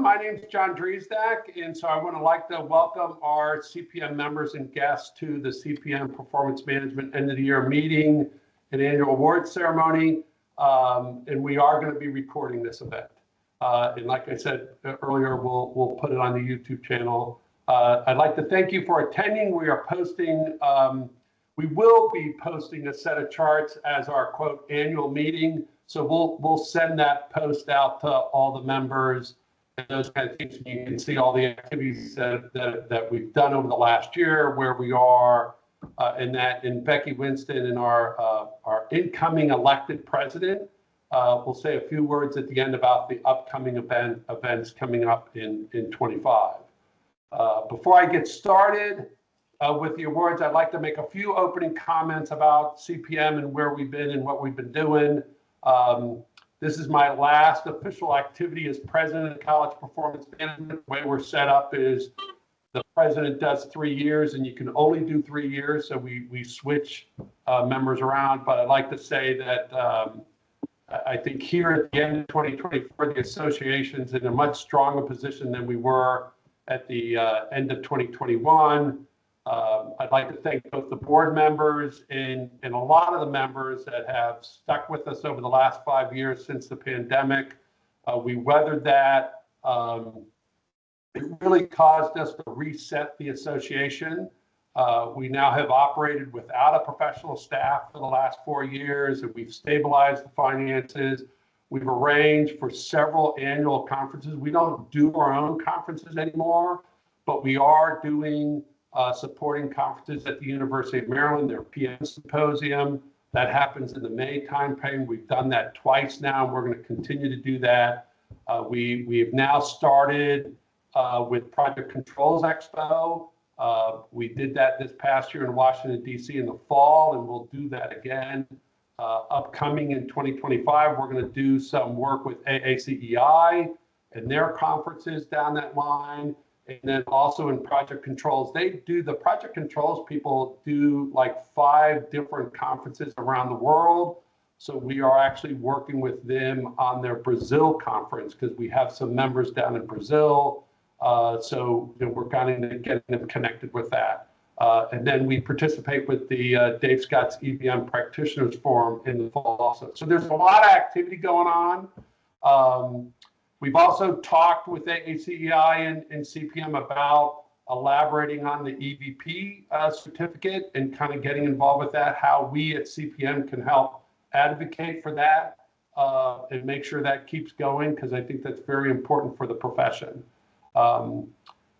My name is John Driesdak, and so I want to welcome our CPM members and guests to the CPM Performance Management End of the Year meeting and annual awards ceremony. And we are going to be recording this event. And like I said earlier, we'll put it on the YouTube channel. I'd like to thank you for attending. We will be posting a set of charts as our quote annual meeting. So we'll send that post out to all the members and those kind of things. You can see all the activities that we've done over the last year, where we are, and Becky Winston and our incoming elected president will say a few words at the end about the upcoming events coming up in 25. Before I get started with the awards, I'd like to make a few opening comments about CPM and where we've been and what we've been doing. This is my last official activity as president of College Performance Management. The way we're set up is the president does 3 years, and you can only do 3 years, so we switch members around. But I'd like to say that I think here at the end of 2024, the association's in a much stronger position than we were at the end of 2021. I'd like to thank both the board members and a lot of the members that have stuck with us over the last 5 years since the pandemic. We weathered that. It really caused us to reset the association. We now have operated without a professional staff for the last 4 years, and we've stabilized the finances. We've arranged for several annual conferences. We don't do our own conferences anymore, but we are doing supporting conferences at the University of Maryland, their PM Symposium. That happens in the May timeframe. We've done that twice now, and we're going to continue to do that. We have now started with Project Controls Expo. We did that this past year in Washington, D.C. in the fall, and we'll do that again. Upcoming in 2025, we're going to do some work with AACEI and their conferences down that line. And then also in Project Controls, the Project Controls people do like 5 different conferences around the world. So we are actually working with them on their Brazil conference because we have some members down in Brazil. So we're kind of getting them connected with that. And then we participate with the Dave Scott's EBM Practitioners Forum in the fall also. So there's a lot of activity going on. We've also talked with AACEI and CPM about elaborating on the EVP certificate and kind of getting involved with that, how we at CPM can help advocate for that and make sure that keeps going, because I think that's very important for the profession.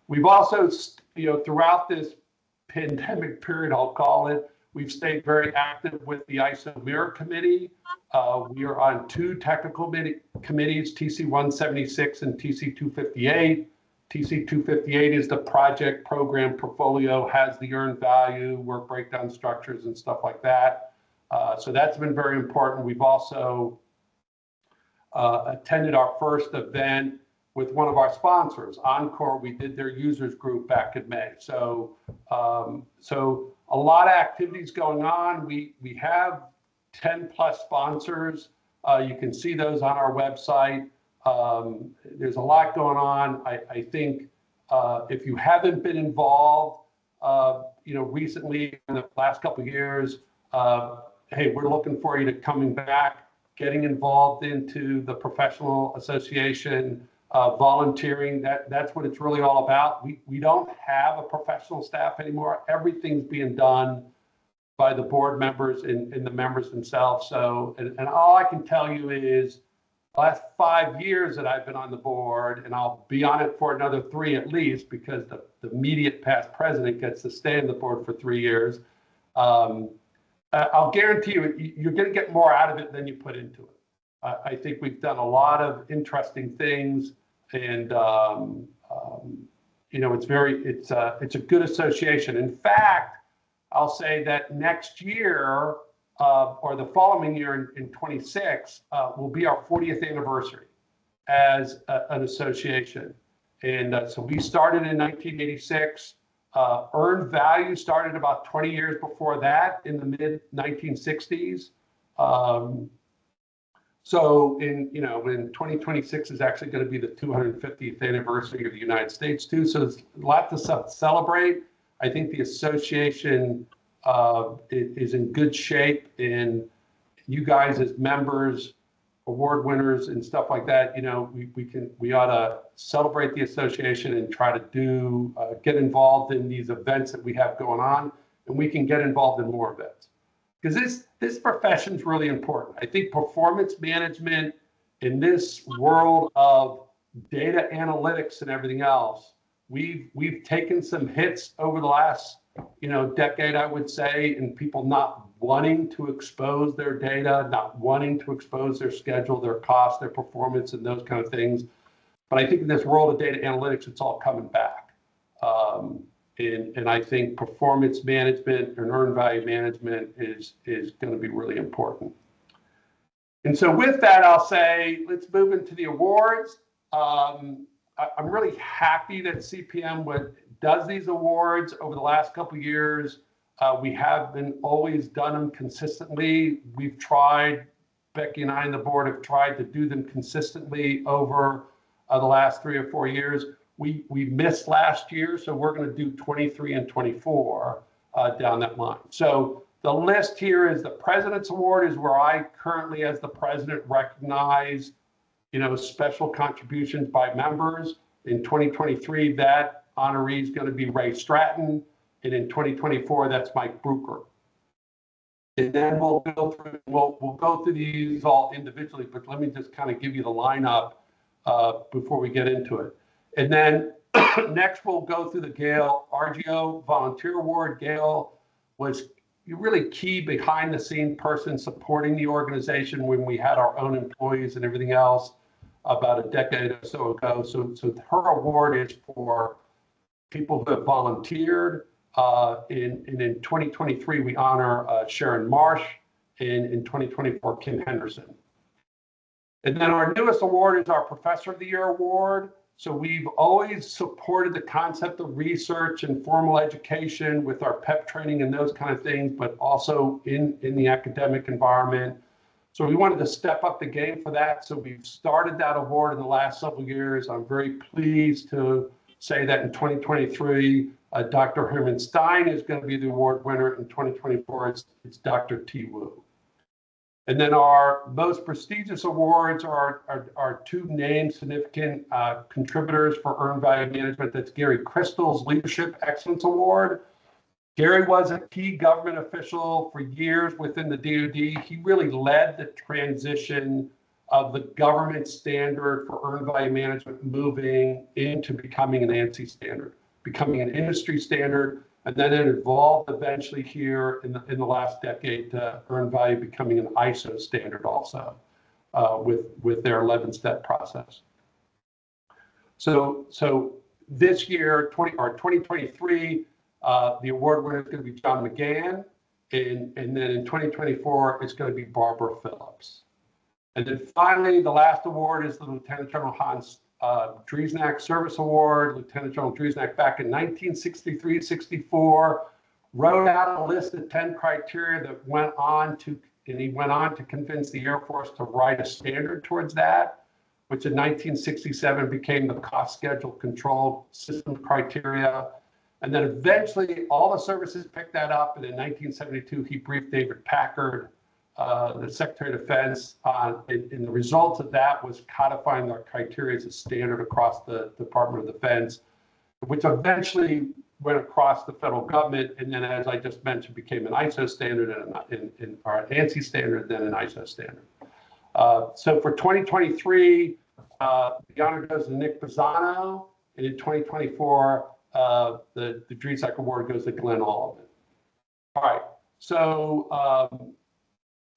We've also, throughout this pandemic period, I'll call it, we've stayed very active with the ISO Mirror Committee. We are on 2 technical committees, TC 176 and TC 258. TC 258 is the project program portfolio, has the earned value, work breakdown structures and stuff like that. So that's been very important. We've also attended our first event with one of our sponsors, Encore. We did their users group back in May. So a lot of activities going on. We have 10 plus sponsors. You can see those on our website. There's a lot going on. I think if you haven't been involved, recently in the last couple of years, hey, we're looking for you to coming back, getting involved into the professional association, volunteering. That's what it's really all about. We don't have a professional staff anymore. Everything's being done by the board members and the members themselves. So, and all I can tell you is the last 5 years that I've been on the board, and I'll be on it for another 3 at least, because the immediate past president gets to stay on the board for 3 years. I'll guarantee you're going to get more out of it than you put into it. I think we've done a lot of interesting things, and it's a good association. In fact, I'll say that next year or the following year in 26 will be our 40th anniversary as an association. And so we started in 1986. Earned value started about 20 years before that in the mid 1960s. So in 2026 is actually going to be the 250th anniversary of the United States too. So there's a lot to celebrate. I think the association is in good shape, and you guys as members, award winners and stuff like that, we ought to celebrate the association and try to get involved in these events that we have going on, and we can get involved in more events. Because this profession is really important. I think performance management in this world of data analytics and everything else, we've taken some hits over the last decade, I would say, and people not wanting to expose their data, not wanting to expose their schedule, their cost, their performance, and those kind of things. But I think in this world of data analytics, it's all coming back. And I think performance management and earned value management is going to be really important. And so with that, I'll say, let's move into the awards. I'm really happy that CPM does these awards over the last couple of years. We have always done them consistently. We've tried, Becky and I and the board have tried to do them consistently over the last 3 or 4 years. We missed last year, so we're going to do 23 and 24 down that line. So the list here is the President's Award is where I currently, as the president, recognize, special contributions by members. In 2023, that honoree is going to be Ray Stratton, and in 2024, that's Mike Bruker. And then we'll go through these all individually, but let me just kind of give you the lineup before we get into it. And then next, we'll go through the Gail Argio Volunteer Award. Gail was really key behind the scene person supporting the organization when we had our own employees and everything else about a decade or so ago. So her award is for people who have volunteered. In 2023, we honor Sharon Marsh, and in 2024, Kim Henderson. And then our newest award is our Professor of the Year Award. So we've always supported the concept of research and formal education with our PEP training and those kind of things, but also in the academic environment. So we wanted to step up the game for that. So we've started that award in the last several years. I'm very pleased to say that in 2023, Dr. Herman Stein is going to be the award winner. In 2024, it's Dr. T. Wu. And then our most prestigious awards are 2 named significant contributors for earned value management. That's Gary Crystal's Leadership Excellence Award. Gary was a key government official for years within the DoD. He really led the transition of the government standard for earned value management moving into becoming an ANSI standard, becoming an industry standard. And then it evolved eventually here in the last decade to earned value becoming an ISO standard also with their 11-step process. So this year, 2023, the award winner is going to be John McGann, and then in 2024, it's going to be Barbara Phillips. And then finally, the last award is the Lieutenant General Hans Driesnack Service Award. Lieutenant General Driesnack, back in 1963-64, wrote out a list of 10 criteria that he went on to convince the Air Force to write a standard towards that, which in 1967 became the Cost Schedule Control System criteria. And then eventually all the services picked that up, and in 1972, he briefed David Packard, the Secretary of Defense, and the results of that was codifying our criteria as a standard across the Department of Defense, which eventually went across the federal government, and then, as I just mentioned, became an ISO standard and or an ANSI standard, then an ISO standard. So for 2023, the honor goes to Nick Pisano, and in 2024, the Driesnack Award goes to Glenn Olivan. All right, so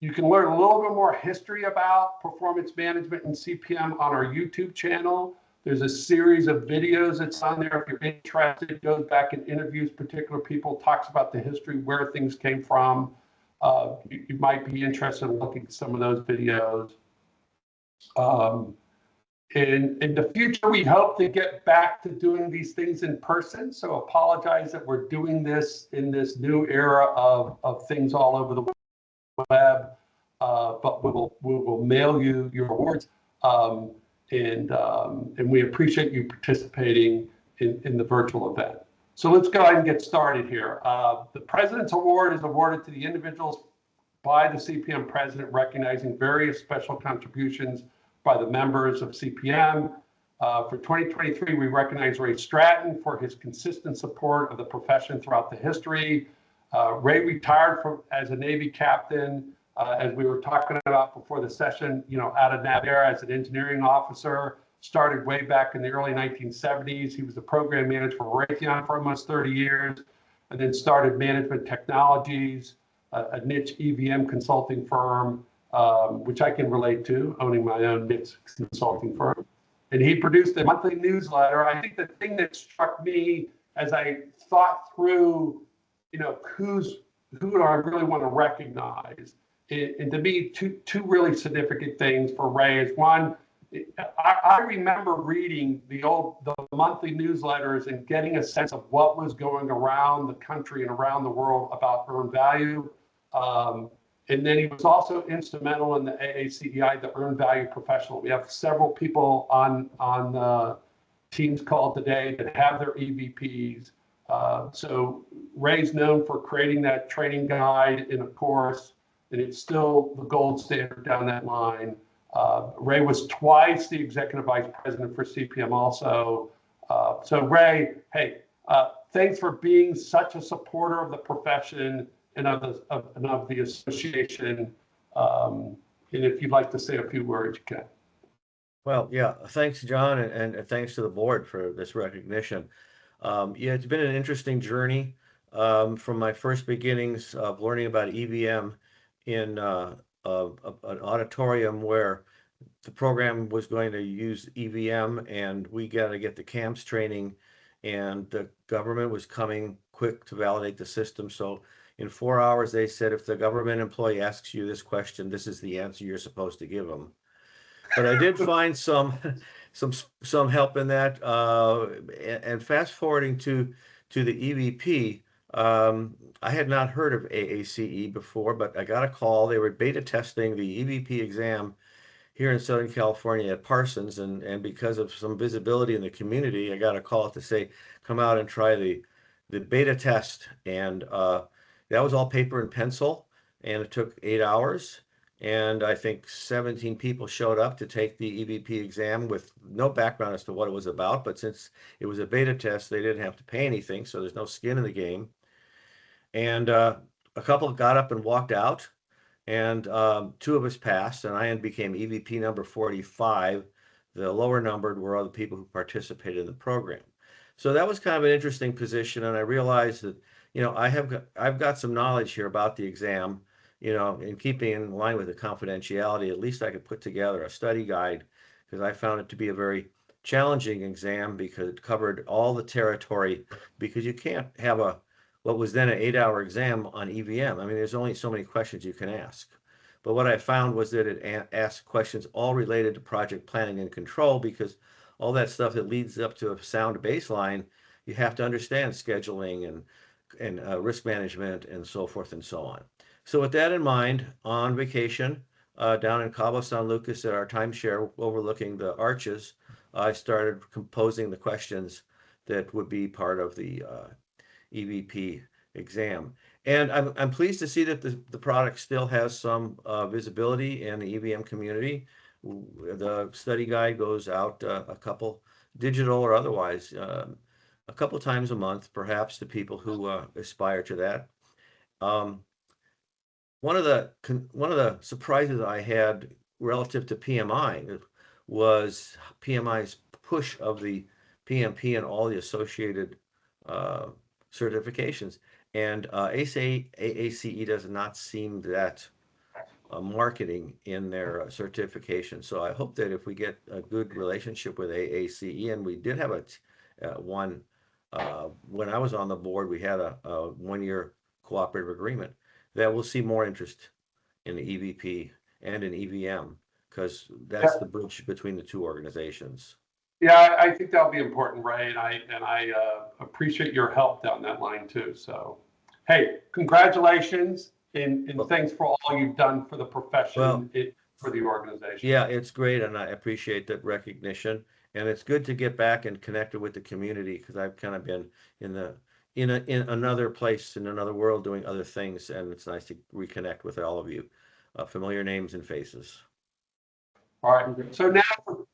you can learn a little bit more history about performance management and CPM on our YouTube channel. There's a series of videos that's on there. If you're interested, it goes back and interviews particular people, talks about the history, where things came from. You might be interested in looking at some of those videos. In the future, we hope to get back to doing these things in person. So apologize that we're doing this in this new era of things all over the web. but we will mail you your awards. And we appreciate you participating in the virtual event. So let's go ahead and get started here. The President's Award is awarded to the individuals by the CPM President, recognizing various special contributions by the members of CPM. For 2023, we recognize Ray Stratton for his consistent support of the profession throughout the history. Ray retired as a Navy captain, as we were talking about before the session, out of Navarre as an engineering officer. Started way back in the early 1970s. He was the program manager for Raytheon for almost 30 years, and then started Management Technologies, a niche EVM consulting firm, which I can relate to, owning my own niche consulting firm. And he produced a monthly newsletter. I think the thing that struck me as I thought through, who do I really want to recognize? And to me, two really significant things for Ray is one, I remember reading the monthly newsletters and getting a sense of what was going around the country and around the world about earned value. And then he was also instrumental in the AACEI, the Earned Value Professional. We have several people on the Teams call today that have their EVPs. So Ray's known for creating that training guide in a course, and it's still the gold standard down that line. Ray was twice the executive vice president for CPM also. So Ray, hey, thanks for being such a supporter of the profession and of the association. And if you'd like to say a few words, you can. Well, yeah, thanks, John, and thanks to the board for this recognition. Yeah, it's been an interesting journey from my first beginnings of learning about EVM in an auditorium where the program was going to use EVM, and we got to get the CAMS training, and the government was coming quick to validate the system. So in 4 hours, they said, if the government employee asks you this question, this is the answer you're supposed to give them. But I did find some help in that. And fast forwarding to the EVP, I had not heard of AACE before, but I got a call. They were beta testing the EVP exam here in Southern California at Parsons, and because of some visibility in the community, I got a call to say, come out and try the beta test. And that was all paper and pencil, and it took 8 hours. And I think 17 people showed up to take the EVP exam with no background as to what it was about. But since it was a beta test, they didn't have to pay anything, so there's no skin in the game. And a couple got up and walked out, and 2 of us passed, and I became EVP number 45. The lower numbered were other people who participated in the program. So that was kind of an interesting position, and I realized that, I've got some knowledge here about the exam, in keeping in line with the confidentiality. At least I could put together a study guide, because I found it to be a very challenging exam because it covered all the territory, because you can't have what was then an 8-hour exam on EVM. I mean, there's only so many questions you can ask. But what I found was that it asked questions all related to project planning and control, because all that stuff that leads up to a sound baseline, you have to understand scheduling and risk management and so forth and so on. So with that in mind, on vacation down in Cabo San Lucas at our timeshare overlooking the arches, I started composing the questions that would be part of the EVP exam. And I'm pleased to see that the product still has some visibility in the EVM community. The study guide goes out a couple, digital or otherwise, a couple times a month, perhaps, to people who aspire to that. One of the surprises I had relative to PMI was PMI's push of the PMP and all the associated certifications, and AACE does not seem that marketing in their certification. So I hope that if we get a good relationship with AACE, and we did have one when I was on the board, we had a 1-year cooperative agreement, that we'll see more interest in the EVP and in EVM, because that's the bridge between the two organizations. Yeah, I think that'll be important, Ray, and I appreciate your help down that line too. So, hey, congratulations, and thanks for all you've done for the profession, Well, for the organization. yeah, it's great, and I appreciate that recognition. And it's good to get back and connected with the community because I've kind of been in the in another place in another world doing other things, and it's nice to reconnect with all of you, familiar names and faces. All right. So now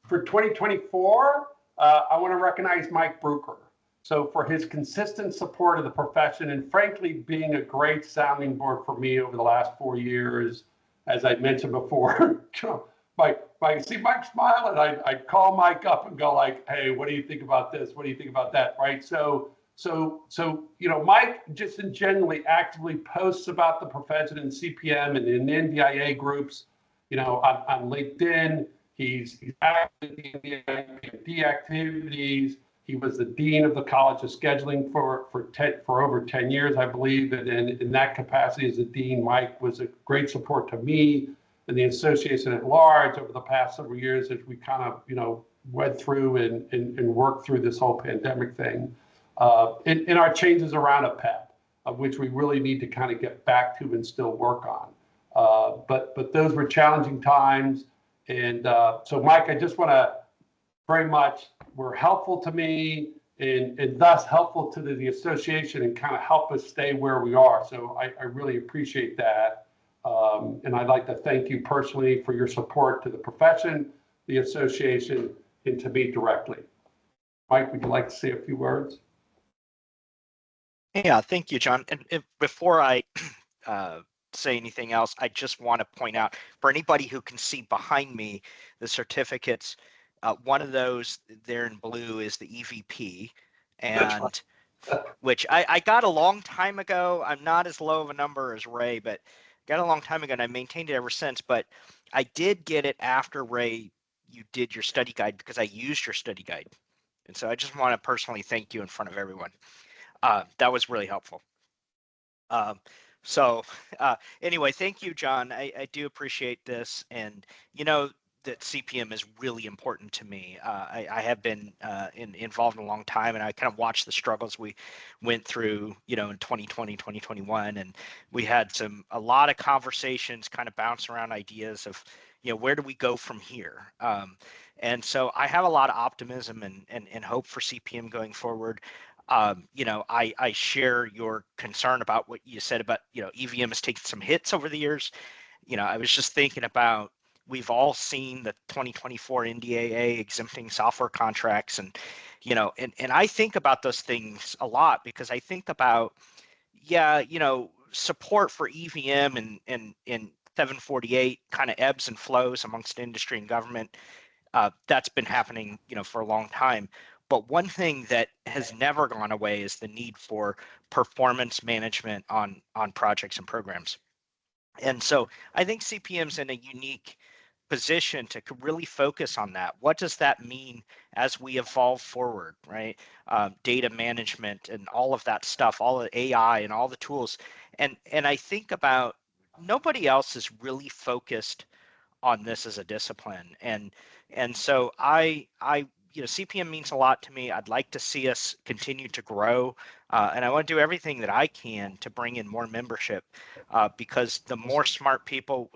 for 2024, I want to recognize Mike Bruker. So for his consistent support of the profession and frankly being a great sounding board for me over the last 4 years, as I mentioned before, Mike, see Mike smile, and I'd call Mike up and go like, hey, what do you think about this? What do you think about that? Right. So Mike just generally actively posts about the profession in CPM and in NDIA groups, on LinkedIn. He's active in the PMD activities. He was the dean of the College of Scheduling for over 10 years, I believe. And in that capacity as a dean, Mike was a great support to me and the association at large over the past several years as we kind of, went through and worked through this whole pandemic thing. In our changes around a PEP, of which we really need to kind of get back to and still work on. But those were challenging times. And so, Mike, I just want to very much were helpful to me and thus helpful to the association and kind of help us stay where we are. So I really appreciate that. And I'd like to thank you personally for your support to the profession, the association, and to me directly. Mike, would you like to say a few words? Yeah, thank you, John. And before I say anything else, I just want to point out for anybody who can see behind me, the certificates, one of those there in blue is the EVP, and which I got a long time ago. I'm not as low of a number as Ray, but got a long time ago and I maintained it ever since. But I did get it after Ray, you did your study guide because I used your study guide. And so I just want to personally thank you in front of everyone. That was really helpful. Anyway, thank you, John. I do appreciate this. And, that CPM is really important to me. I have been involved in a long time, and I kind of watched the struggles we went through, in 2020, 2021. And we had a lot of conversations kind of bounce around ideas of, where do we go from here? And so I have a lot of optimism and hope for CPM going forward. I share your concern about what you said about, EVM has taken some hits over the years. I was just thinking about, we've all seen the 2024 NDAA exempting software contracts and I think about those things a lot because I think about, support for EVM and 748 kind of ebbs and flows amongst industry and government. That's been happening, for a long time. But one thing that has never gone away is the need for performance management on projects and programs. And so I think CPM's in a unique position to really focus on that. What does that mean as we evolve forward, right? Data management and all of that stuff, all the AI and all the tools. And I think about nobody else is really focused on this as a discipline. And so I CPM means a lot to me. I'd like to see us continue to grow, and I want to do everything that I can to bring in more membership, because the more smart people,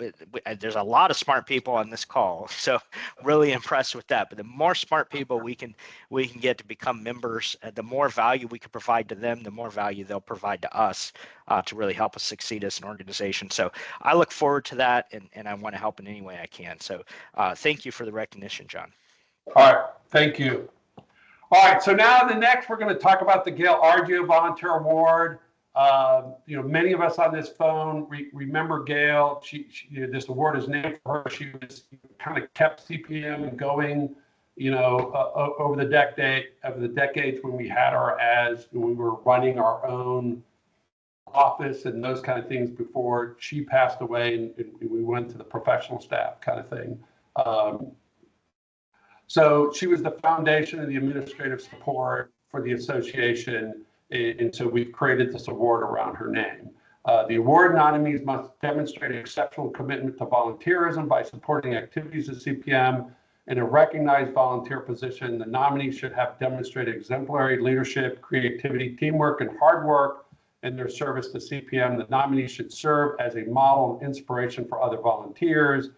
there's a lot of smart people on this call, so really impressed with that. But the more smart people we can get to become members, the more value we can provide to them, the more value they'll provide to us to really help us succeed as an organization. So I look forward to that, and I want to help in any way I can. So thank you for the recognition, John. All right, thank you. All right, so now the next we're going to talk about the Gail Argio Volunteer Award. Many of us on this phone remember Gail. This award is named for her. She was kind of kept CPM going, over the decades when we had when we were running our own office and those kind of things before she passed away and we went to the professional staff kind of thing. So she was the foundation and the administrative support for the association, and so we've created this award around her name. The award nominees must demonstrate exceptional commitment to volunteerism by supporting activities at CPM. In a recognized volunteer position, the nominee should have demonstrated exemplary leadership, creativity, teamwork, and hard work and their service to CPM. The nominee should serve as a model and inspiration for other volunteers.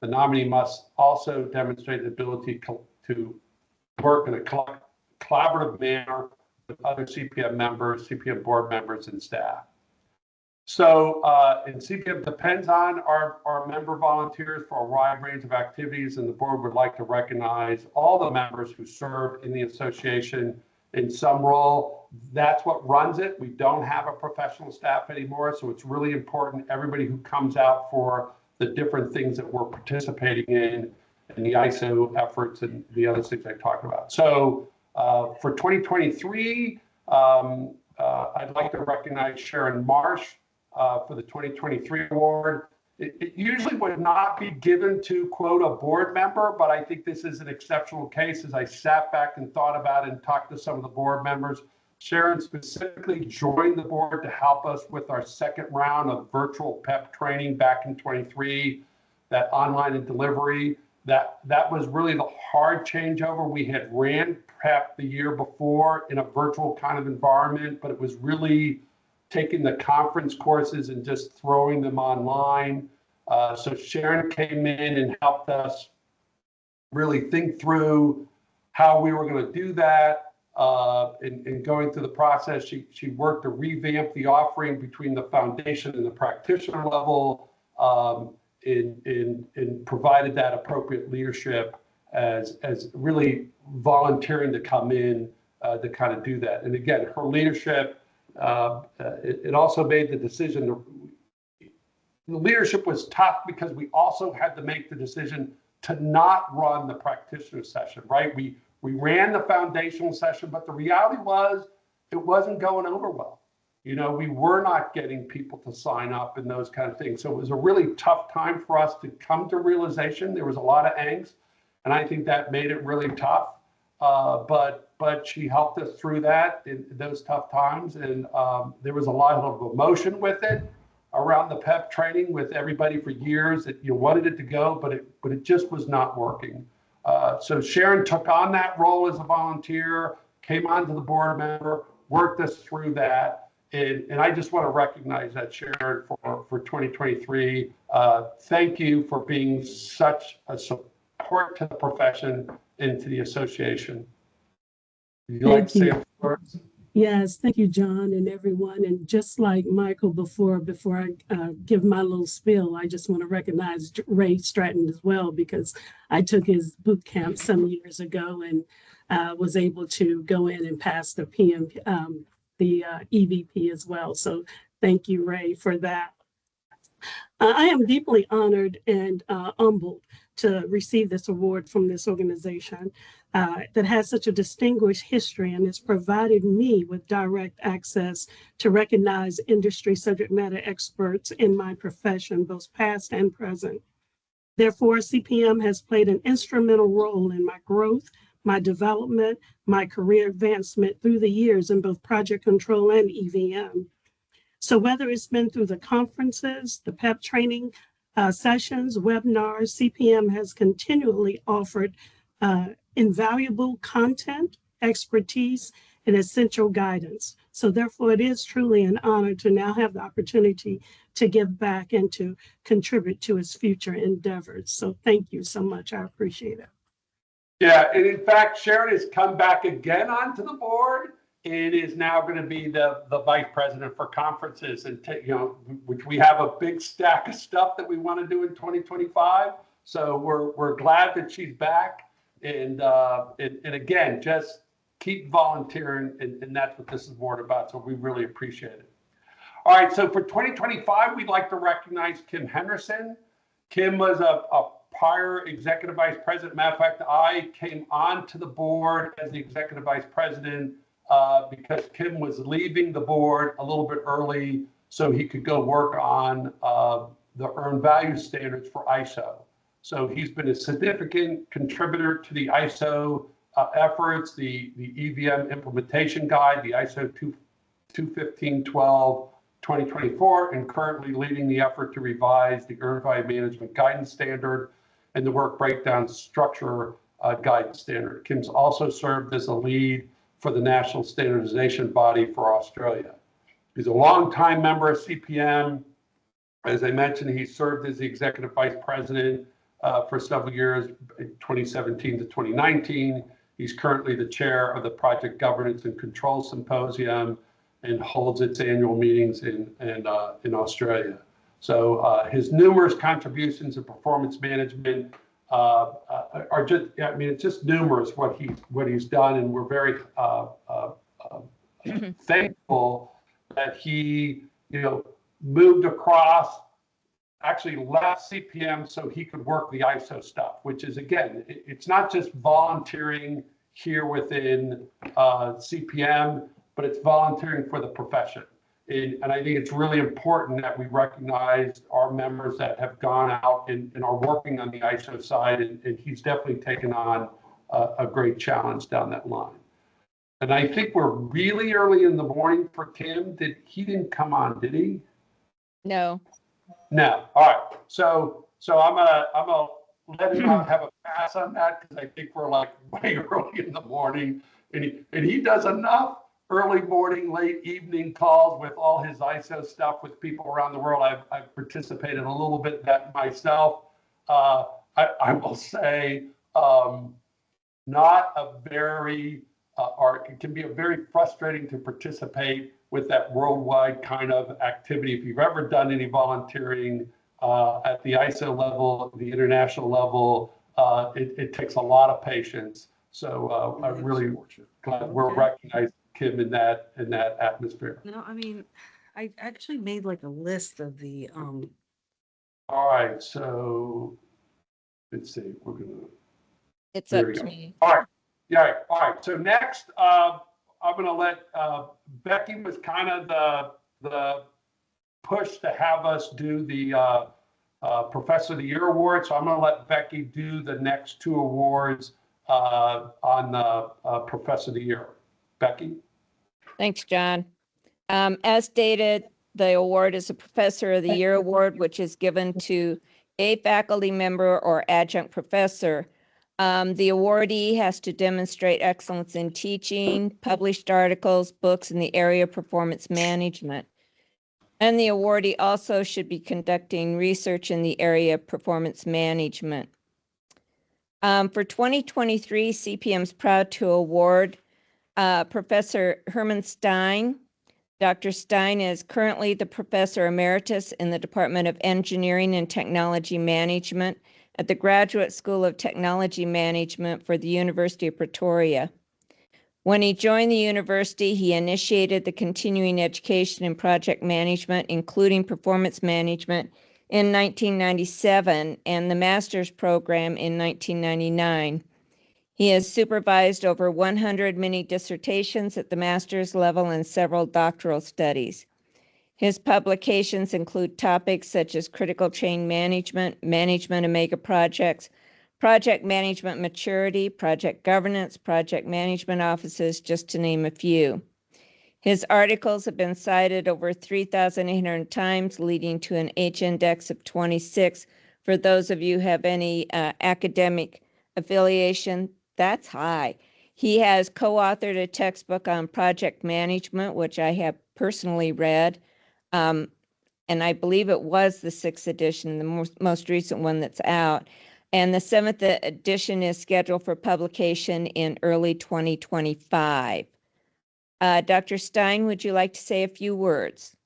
The nominee must also demonstrate the ability to work in a collaborative manner with other CPM members, CPM board members, and staff. So, and CPM depends on our member volunteers for a wide range of activities, and the board would like to recognize all the members who serve in the association in some role. That's what runs it. We don't have a professional staff anymore, so it's really important everybody who comes out for the different things that we're participating in the ISO efforts and the other things I talked about. So for 2023, I'd like to recognize Sharon Marsh for the 2023 award. It usually would not be given to, quote, a board member, but I think this is an exceptional case. As I sat back and thought about it and talked to some of the board members, Sharon specifically joined the board to help us with our second round of virtual PEP training back in 23, that online and delivery. That was really the hard changeover. We had ran PEP the year before in a virtual kind of environment, but it was really taking the conference courses and just throwing them online. So Sharon came in and helped us really think through how we were going to do that. And going through the process, she worked to revamp the offering between the foundation and the practitioner level, and provided that appropriate leadership as really volunteering to come in to kind of do that. And again, her leadership, it also made the decision. The leadership was tough because we also had to make the decision to not run the practitioner session, right? We ran the foundational session, but the reality was it wasn't going over well. You know, we were not getting people to sign up and those kind of things. So it was a really tough time for us to come to realization. There was a lot of angst, and I think that made it really tough. But she helped us through that in those tough times, and there was a lot of emotion with it around the PEP training with everybody for years that you wanted it to go, but it just was not working. So Sharon took on that role as a volunteer, came onto the board member, worked us through that. And I just want to recognize that, Sharon, for 2023. Thank you for being such a support to the profession and to the association. Would you like to say a few words? Yes, thank you, John, and everyone. And just like Michael, before I give my little spiel, I just want to recognize Ray Stratton as well, because I took his boot camp some years ago and was able to go in and pass the EVP as well. So thank you, Ray, for that. I am deeply honored and humbled to receive this award from this organization that has such a distinguished history and has provided me with direct access to recognize industry subject matter experts in my profession, both past and present. Therefore, CPM has played an instrumental role in my growth, my development, my career advancement through the years in both project control and EVM. So whether it's been through the conferences, the PEP training sessions, webinars, CPM has continually offered invaluable content, expertise, and essential guidance. So therefore, it is truly an honor to now have the opportunity to give back and to contribute to its future endeavors. So thank you so much. I appreciate it. Yeah, and in fact, Sharon has come back again onto the board and is now going to be the vice president for conferences, and which we have a big stack of stuff that we want to do in 2025. So we're glad that she's back, and again, just keep volunteering, and that's what this is more about. So we really appreciate it. All right, so for 2025, we'd like to recognize Kim Henderson. Kim was a prior executive vice president. Matter of fact, I came onto the board as the executive vice president because Kim was leaving the board a little bit early so he could go work on the earned value standards for ISO. So he's been a significant contributor to the ISO efforts, the EVM implementation guide, the ISO 21512 2024, and currently leading the effort to revise the earned value management guidance standard and the work breakdown structure guidance standard. Kim's also served as a lead for the national standardization body for Australia. He's a longtime member of CPM. As I mentioned, he served as the executive vice president for several years, 2017 to 2019. He's currently the chair of the Project Governance and Control Symposium and holds its annual meetings in Australia. So his numerous contributions to performance management are just, I mean, it's just numerous what he's done, and we're very thankful that he, moved across, actually left CPM so he could work the ISO stuff, which is, again, it's not just volunteering here within CPM, but it's volunteering for the profession. And I think it's really important that we recognize our members that have gone out and are working on the ISO side, and he's definitely taken on a great challenge down that line. And I think we're really early in the morning for Tim. He didn't come on, did he? No. No. All right. So I'm gonna let him have a pass on that, because I think we're like way early in the morning, and he does enough early morning, late evening calls with all his ISO stuff with people around the world. I've participated a little bit in that myself. I will say, not a very, or it can be a very frustrating to participate with that worldwide kind of activity. If you've ever done any volunteering at the ISO level, the international level, it takes a lot of patience. So I'm really glad we're recognizing Kim in that atmosphere. No, I mean, I actually made like a list of the All right, so let's see. We're gonna. It's There up we to go. me. All right. Yeah. All right. So next, I'm going to let Becky was kind of the push to have us do the Professor of the Year award. So I'm going to let Becky do the next two awards on the Professor of the Year. Becky. Thanks, John. As stated, the award is a Professor of the Year award, which is given to a faculty member or adjunct professor. The awardee has to demonstrate excellence in teaching, published articles, books in the area of performance management. And the awardee also should be conducting research in the area of performance management. For 2023, CPM is proud to award Professor Herman Stein. Dr. Stein is currently the Professor Emeritus in the Department of Engineering and Technology Management at the Graduate School of Technology Management for the University of Pretoria. When he joined the university, he initiated the continuing education in project management, including performance management, in 1997 and the master's program in 1999. He has supervised over 100 mini dissertations at the master's level and several doctoral studies. His publications include topics such as critical chain management, management of mega projects, project management maturity, project governance, project management offices, just to name a few. His articles have been cited over 3,800 times, leading to an H-index of 26. For those of you who have any academic affiliation, that's high. He has co-authored a textbook on project management, which I have personally read. And I believe it was the 6th edition, the most recent one that's out. And the 7th edition is scheduled for publication in early 2025. Dr. Stein, would you like to say a few words?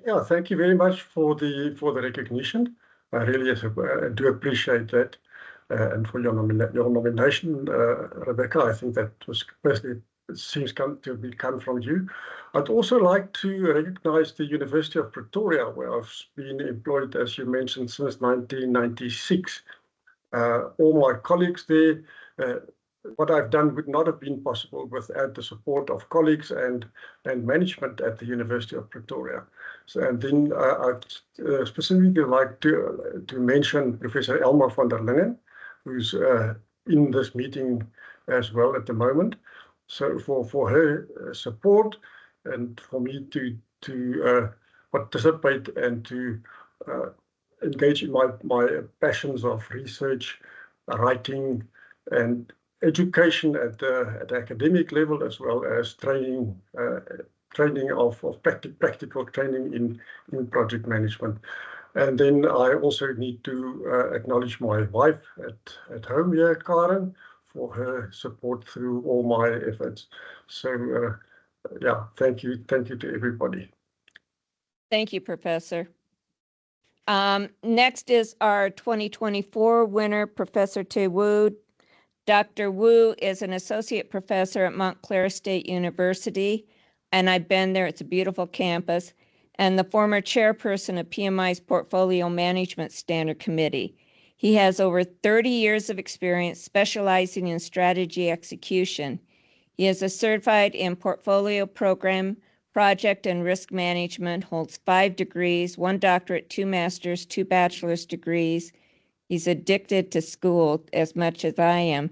Yeah, thank you very much for the recognition. I really do appreciate that. And for your nomination, Rebecca, I think that was personally, it seems to come from you. I'd also like to recognize the University of Pretoria, where I've been employed, as you mentioned, since 1996. All my colleagues there, what I've done would not have been possible without the support of colleagues and management at the University of Pretoria. So, and then I'd specifically like to mention Professor Elma van der Lingen, who's in this meeting as well at the moment. So for her support and for me to participate and to engage in my passions of research, writing, and education at the academic level, as well as training training of practical training in project management. And then I also need to acknowledge my wife at home here, Karen, for her support through all my efforts. So yeah, thank you to everybody. Thank you, Professor. Next is our 2024 winner, Professor Tae Woo. Dr. Woo is an associate professor at Montclair State University, and I've been there. It's a beautiful campus, and the former chairperson of PMI's Portfolio Management Standard Committee. He has over 30 years of experience specializing in strategy execution. He is a certified in portfolio program, project and risk management, holds 5 degrees, 1 doctorate, 2 master's, 2 bachelor's degrees. He's addicted to school as much as I am.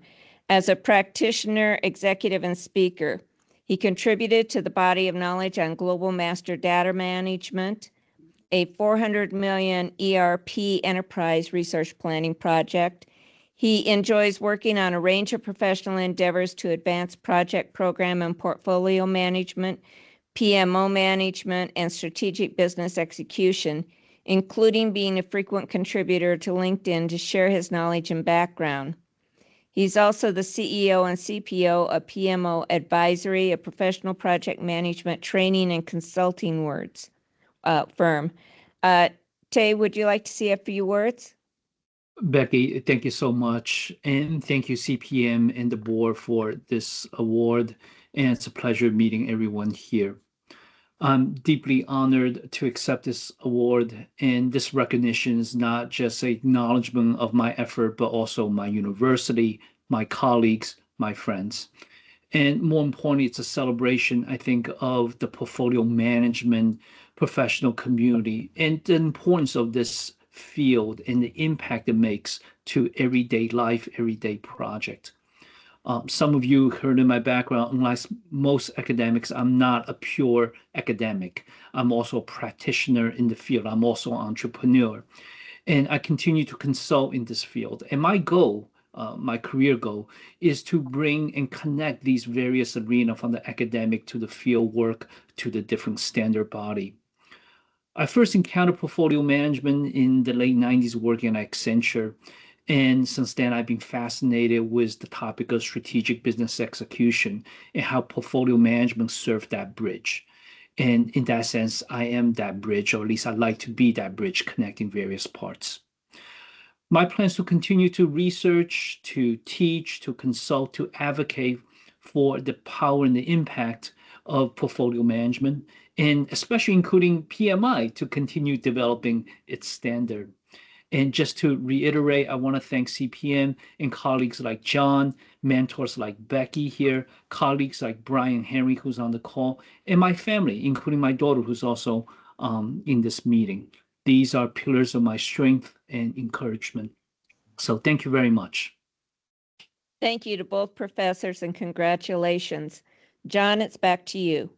As a practitioner, executive, and speaker, he contributed to the body of knowledge on global master data management, a 400 million ERP enterprise research planning project. He enjoys working on a range of professional endeavors to advance project, program, and portfolio management, PMO management, and strategic business execution, including being a frequent contributor to LinkedIn to share his knowledge and background. He's also the CEO and CPO of PMO Advisory, a professional project management training and consulting firm. Tay, would you like to say a few words? Becky, thank you so much. And thank you, CPM and the board, for this award. And it's a pleasure meeting everyone here. I'm deeply honored to accept this award. And this recognition is not just an acknowledgement of my effort, but also my university, my colleagues, my friends. And more importantly, it's a celebration, I think, of the portfolio management professional community and the importance of this field and the impact it makes to everyday life, everyday project. Some of you heard in my background, unlike most academics, I'm not a pure academic. I'm also a practitioner in the field. I'm also an entrepreneur. And I continue to consult in this field. And my goal, my career goal, is to bring and connect these various arenas from the academic to the field work to the different standard body. I first encountered portfolio management in the late 90s working at Accenture. And since then, I've been fascinated with the topic of strategic business execution and how portfolio management served that bridge. And in that sense, I am that bridge, or at least I'd like to be that bridge connecting various parts. My plan is to continue to research, to teach, to consult, to advocate for the power and the impact of portfolio management, and especially including PMI to continue developing its standard. And just to reiterate, I want to thank CPM and colleagues like John, mentors like Becky here, colleagues like Brian Henry, who's on the call, and my family, including my daughter, who's also in this meeting. These are pillars of my strength and encouragement. So thank you very much. Thank you to both professors and congratulations. John, it's back to you.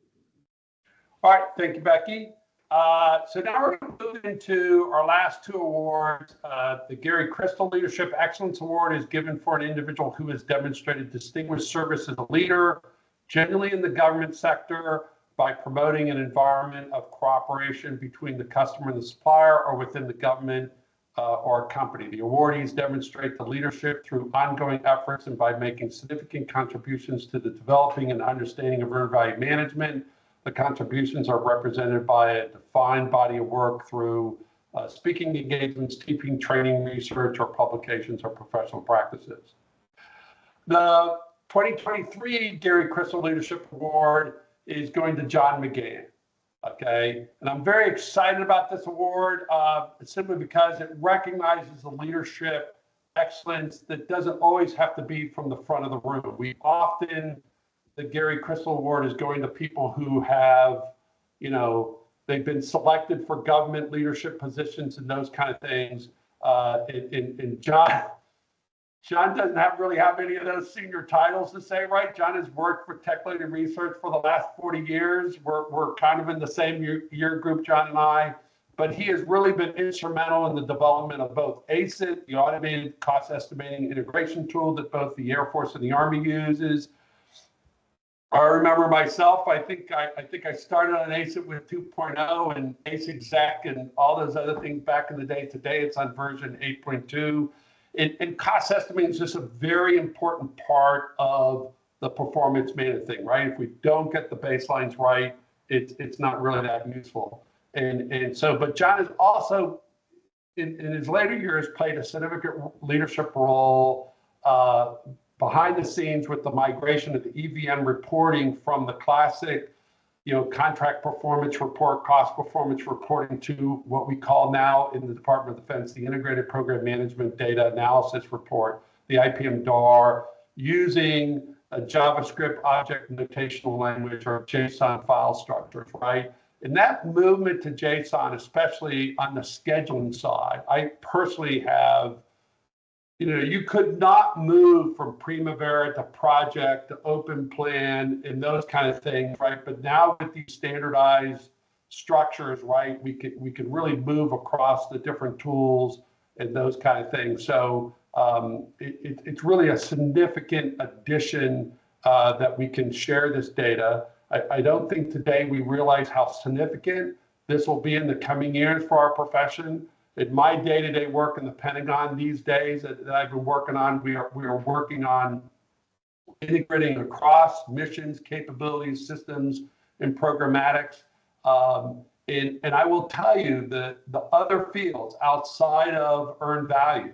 All right, thank you, Becky. So now we're going to move into our last 2 awards. The Gary Crystal Leadership Excellence Award is given for an individual who has demonstrated distinguished service as a leader, generally in the government sector, by promoting an environment of cooperation between the customer and the supplier, or within the government or a company. The awardees demonstrate the leadership through ongoing efforts and by making significant contributions to the developing and understanding of earned value management. The contributions are represented by a defined body of work through speaking engagements, teaching, training, research, or publications or professional practices. The 2023 Gary Crystal Leadership Award is going to John McGann. Okay, and I'm very excited about this award simply because it recognizes the leadership excellence that doesn't always have to be from the front of the room. The Gary Crystal Award is going to people who have, they've been selected for government leadership positions and those kind of things. And John doesn't really have any of those senior titles to say, right? John has worked for Tech Leader Research for the last 40 years. We're kind of in the same year group, John and I, but he has really been instrumental in the development of both ACIT, the automated cost estimating integration tool that both the Air Force and the Army uses. I remember myself, I think I started on ACE with 2.0 and ACE exec and all those other things back in the day. Today it's on version 8.2. And cost estimating is just a very important part of the performance management thing, right? If we don't get the baselines right, it's not really that useful. And so, but John has also, in his later years, played a significant leadership role behind the scenes with the migration of the EVM reporting from the classic, contract performance report, cost performance reporting to what we call now in the Department of Defense, the Integrated Program Management Data Analysis Report, the IPM DAR, using a JavaScript object notational language or JSON file structures, right? And that movement to JSON, especially on the scheduling side, I personally have, you could not move from Primavera to project to open plan and those kind of things, right? But now with these standardized structures, right, we could really move across the different tools and those kind of things. So it's really a significant addition that we can share this data. I don't think today we realize how significant this will be in the coming years for our profession. In my day-to-day work in the Pentagon these days that I've been working on, we are working on integrating across missions, capabilities, systems, and programmatics. And I will tell you that the other fields outside of earned value,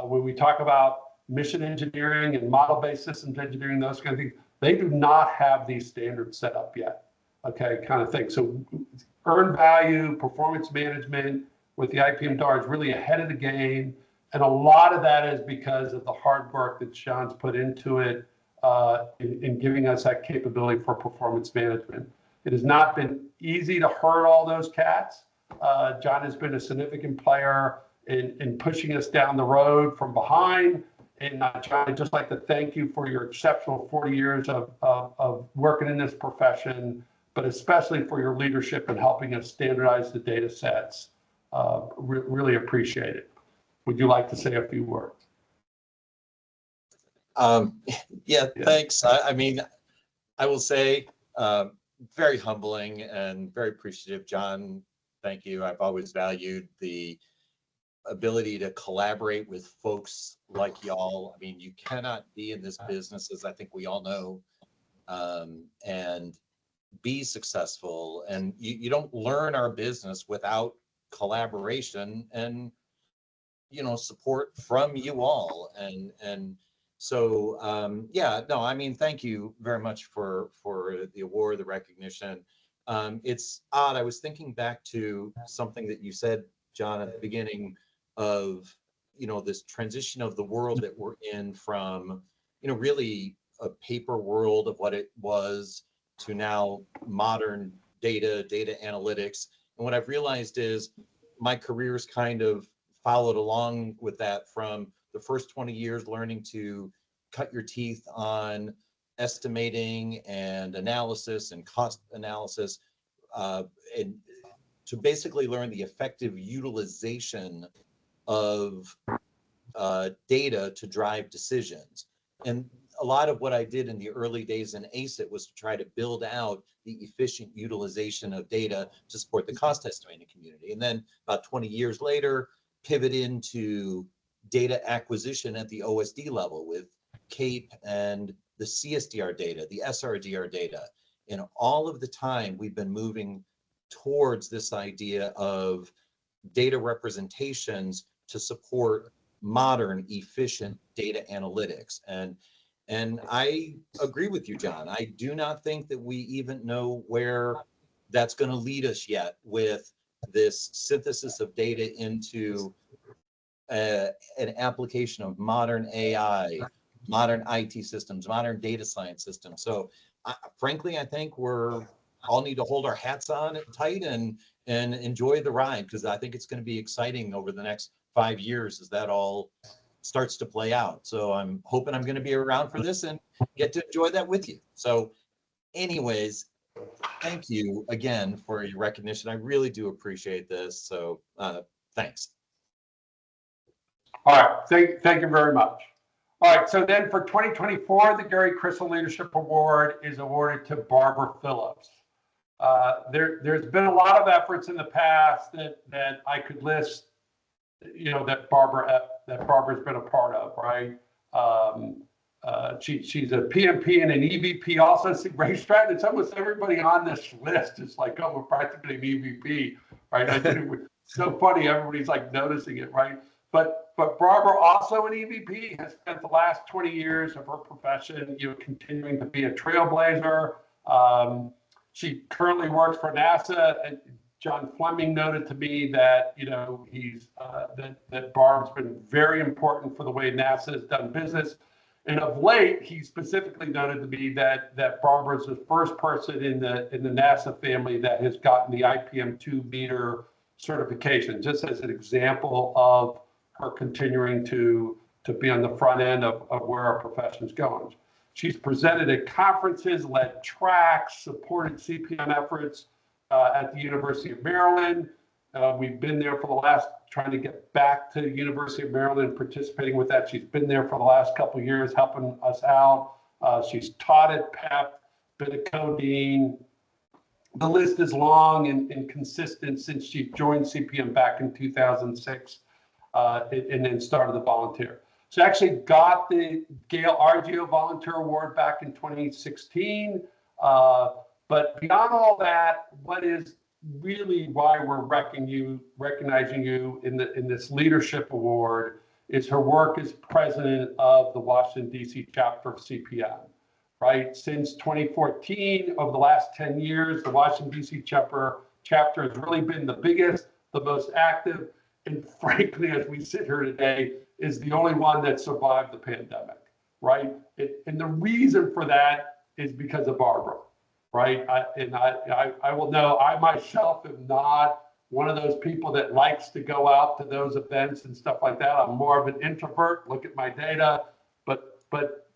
when we talk about mission engineering and model-based systems engineering, those kind of things, they do not have these standards set up yet, okay, kind of thing. So earned value, performance management with the IPM DAR is really ahead of the game. And a lot of that is because of the hard work that Sean's put into it in giving us that capability for performance management. It has not been easy to herd all those cats. John has been a significant player in pushing us down the road from behind. And John, I'd just like to thank you for your exceptional 40 years of working in this profession, but especially for your leadership in helping us standardize the data sets. Really appreciate it. Would you like to say a few words? Yeah, thanks. I mean, I will say very humbling and very appreciative, John. Thank you. I've always valued the ability to collaborate with folks like y'all. I mean, you cannot be in this business, as I think we all know, and be successful. And you don't learn our business without collaboration and, support from you all. And so, yeah, no, I mean, thank you very much for the award, the recognition. It's odd. I was thinking back to something that you said, John, at the beginning of, this transition of the world that we're in from, really a paper world of what it was to now modern data analytics. And what I've realized is my career's kind of followed along with that, from the first 20 years learning to cut your teeth on estimating and analysis and cost analysis, and to basically learn the effective utilization of data to drive decisions. And a lot of what I did in the early days in ACIT was to try to build out the efficient utilization of data to support the cost estimating community. And then about 20 years later, pivot into data acquisition at the OSD level with CAPE and the CSDR data, the SRDR data. And all of the time we've been moving towards this idea of data representations to support modern, efficient data analytics. And I agree with you, John. I do not think that we even know where that's going to lead us yet with this synthesis of data into an application of modern AI, modern IT systems, modern data science systems. So frankly, I think we're all need to hold our hats on tight and enjoy the ride, because I think it's going to be exciting over the next 5 years as that all starts to play out. So I'm hoping I'm going to be around for this and get to enjoy that with you. So anyways, thank you again for your recognition. I really do appreciate this. So thanks. All right, thank you very much. All right, so then for 2024, the Gary Crystal Leadership Award is awarded to Barbara Phillips. There's been a lot of efforts in the past that I could list, that Barbara's been a part of, right? She's a PMP and an EVP also. Ray Stratton, it's almost everybody on this list is like, oh, we're practically an EVP, right? I think it's so funny, everybody's like noticing it, right? But Barbara, also an EVP, has spent the last 20 years of her profession, continuing to be a trailblazer. She currently works for NASA, and John Fleming noted to me that that Barb's been very important for the way NASA has done business. And of late, he specifically noted to me that Barbara is the first person in the NASA family that has gotten the IPM2 meter certification, just as an example of her continuing to be on the front end of where our profession is going. She's presented at conferences, led tracks, supported CPM efforts at the University of Maryland. We've been there for the last, trying to get back to the University of Maryland, participating with that. She's been there for the last couple of years, helping us out. She's taught at PEP, been a co-dean. The list is long and consistent since she joined CPM back in 2006 and then started the volunteer. She actually got the Gail Argio Volunteer Award back in 2016. But beyond all that, what is really why we're recognizing you in this leadership award is her work as president of the Washington, D.C. chapter of CPM, right? Since 2014, over the last 10 years, the Washington, D.C. chapter has really been the biggest, the most active, and frankly, as we sit here today, is the only one that survived the pandemic, right? And the reason for that is because of Barbara, right? I will know, I myself am not one of those people that likes to go out to those events and stuff like that. I'm more of an introvert, look at my data, but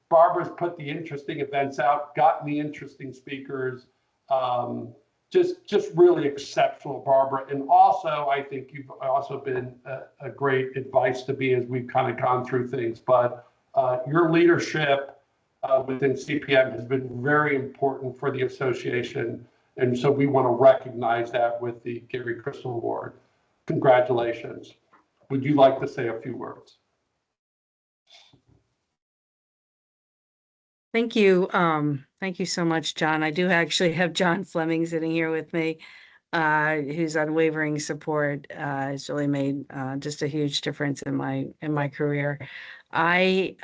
Barbara's put the interesting events out, gotten the interesting speakers, just really exceptional, Barbara. And also, I think you've also been a great advice to me as we've kind of gone through things. But your leadership within CPM has been very important for the association. And so we want to recognize that with the Gary Crystal Award. Congratulations. Would you like to say a few words? Thank you. Thank you so much, John. I do actually have John Fleming sitting here with me, whose unwavering support has really made just a huge difference in my career. I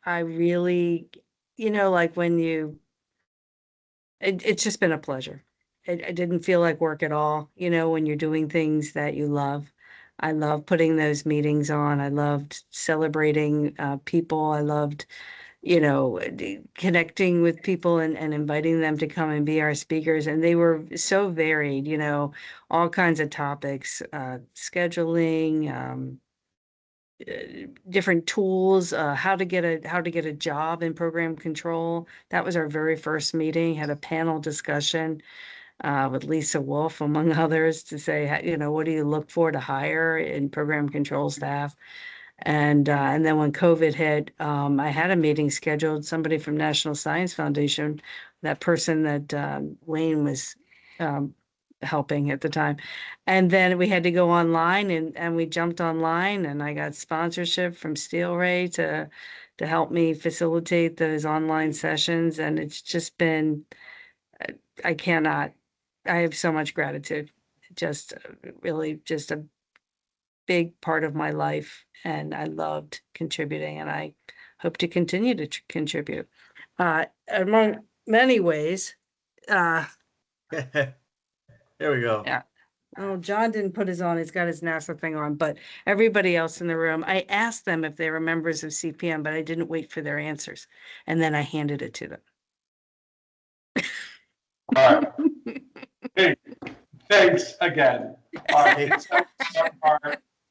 really, like when it's just been a pleasure. It didn't feel like work at all, when you're doing things that you love. I love putting those meetings on. I loved celebrating people. I loved, connecting with people and inviting them to come and be our speakers. And they were so varied, all kinds of topics, scheduling, different tools, how to get a job in program control. That was our very first meeting. Had a panel discussion with Lisa Wolf, among others, to say, what do you look for to hire in program control staff? And then when COVID hit, I had a meeting scheduled. Somebody from National Science Foundation, that person that Wayne was helping at the time. And then we had to go online, and we jumped online, and I got sponsorship from SteelRay to help me facilitate those online sessions. And it's just been, I have so much gratitude. Just really just a big part of my life, and I loved contributing, and I hope to continue to contribute. Among many ways, There we go. yeah. Oh, John didn't put his on. He's got his NASA thing on, but everybody else in the room, I asked them if they were members of CPM, but I didn't wait for their answers. And then I handed it to them. All right. Hey, thanks again. All right. So our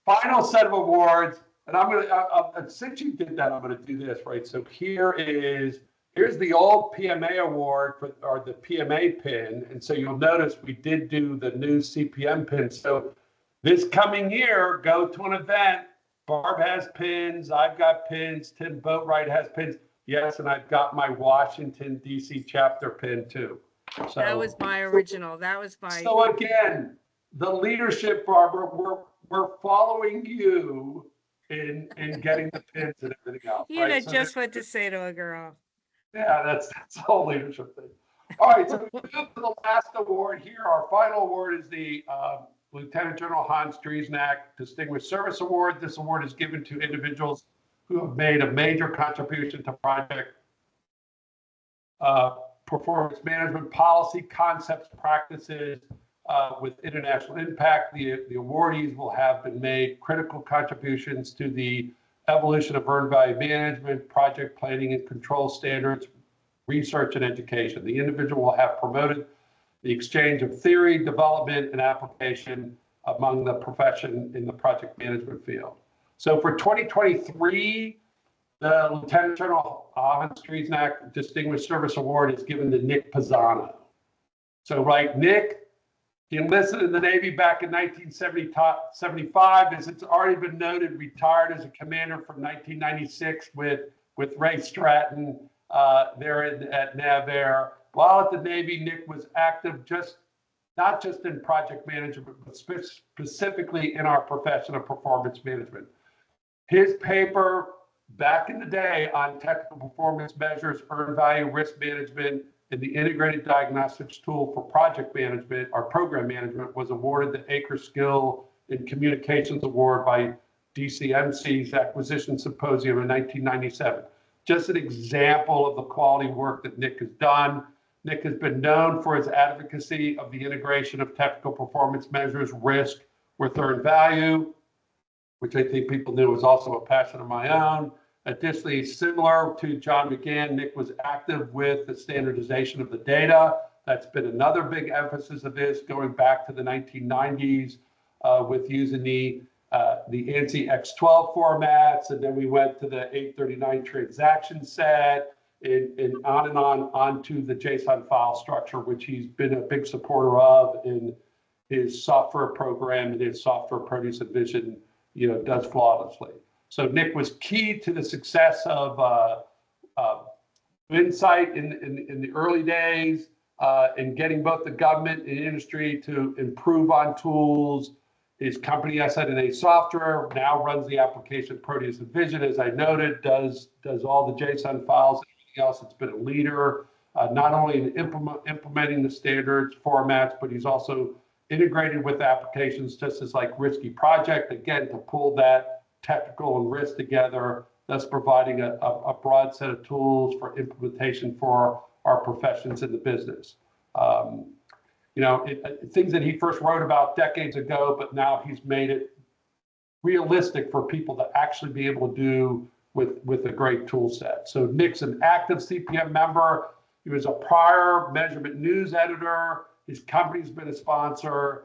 final set of awards, and I'm going to, since you did that, I'm going to do this, right? So here's the old PMA award or the PMA pin. And so you'll notice we did do the new CPM pin. So this coming year, go to an event Barb has pins. I've got pins. Tim Boatwright has pins. Yes, and I've got my Washington, D.C. chapter pin too. So That was my original. That was my. So again, the leadership, Barbara, we're following you in getting the pins and everything else. You right? know So just what to say to a girl. yeah, that's the whole leadership thing. All right, so we move to the last award here. Our final award is the Lieutenant General Hans Driesnack Distinguished Service Award. This award is given to individuals who have made a major contribution to project performance management policy, concepts, practices with international impact. The awardees will have been made critical contributions to the evolution of earned value management, project planning and control standards, research and education. The individual will have promoted the exchange of theory, development, and application among the profession in the project management field. So for 2023, the Lieutenant General Hans Driesnack Distinguished Service Award is given to Nick Pisano. So, right, Nick, he enlisted in the Navy back in 1975. As it's already been noted, retired as a commander from 1996 with Ray Stratton there at NAVAIR. While at the Navy, Nick was active not just in project management, but specifically in our profession of performance management. His paper back in the day on technical performance measures, earned value, risk management, and the integrated diagnostics tool for project management, or program management, was awarded the Acre Skill in Communications Award by DCMC's Acquisition Symposium in 1997. Just an example of the quality work that Nick has done. Nick has been known for his advocacy of the integration of technical performance measures, risk with earned value, which I think people knew was also a passion of my own. Additionally, similar to John McGann, Nick was active with the standardization of the data. That's been another big emphasis of this, going back to the 1990s with using the ANSI X12 formats, and then we went to the 839 transaction set, and on to the JSON file structure, which he's been a big supporter of in his software program and his software Proteus and Vision, does flawlessly. So Nick was key to the success of Insight in the early days, in getting both the government and industry to improve on tools. His company, SNA Software, now runs the application Proteus and Vision, as I noted, does all the JSON files and everything else. It's been a leader, not only in implementing the standards formats, but he's also integrated with applications just as like Risky Project, again, to pull that technical and risk together, thus providing a broad set of tools for implementation for our professions in the business. Things that he first wrote about decades ago, but now he's made it realistic for people to actually be able to do with a great tool set. So Nick's an active CPM member. He was a prior Measurement News editor. His company's been a sponsor,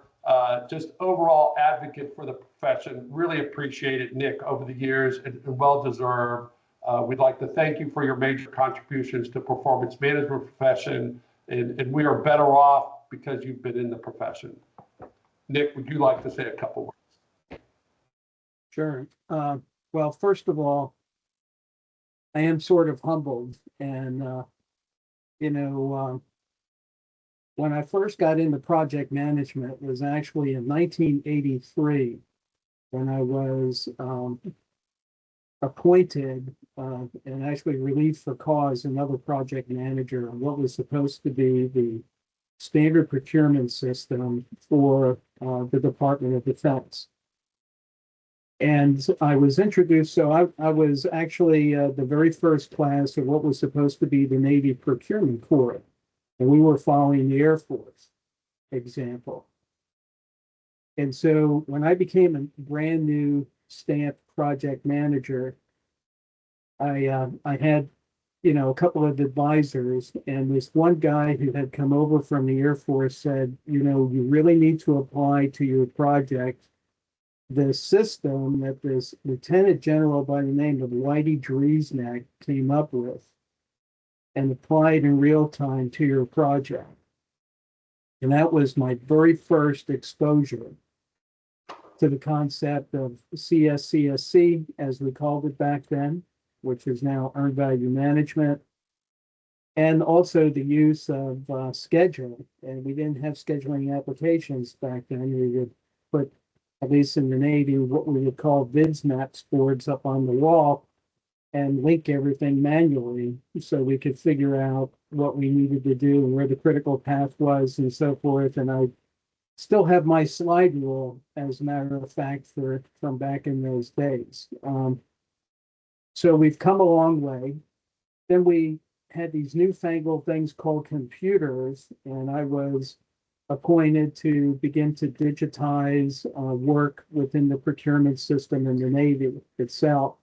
just overall advocate for the profession. Really appreciated Nick over the years, and well-deserved. We'd like to thank you for your major contributions to performance management profession, and we are better off because you've been in the profession. Nick, would you like to say a couple words? Sure. Well, first of all, I am sort of humbled, and when I first got into project management was actually in 1983, when I was appointed and actually relieved for cause another project manager on what was supposed to be the standard procurement system for the Department of Defense. And I was introduced, so I was actually the very first class of what was supposed to be the Navy Procurement Corps. And we were following the Air Force example. And so when I became a brand new stamped project manager, I had, a couple of advisors, and this one guy who had come over from the Air Force said, you really need to apply to your project the system that this lieutenant general by the name of Whitey Driesnack came up with and apply it in real time to your project. And that was my very first exposure to the concept of CSCSC, as we called it back then, which is now Earned Value Management, and also the use of scheduling. And we didn't have scheduling applications back then. We would put, at least in the Navy, what we would call VIDS maps boards up on the wall and link everything manually so we could figure out what we needed to do and where the critical path was and so forth. And I still have my slide rule, as a matter of fact, from back in those days. So we've come a long way. Then we had these newfangled things called computers, and I was appointed to begin to digitize work within the procurement system in the Navy itself,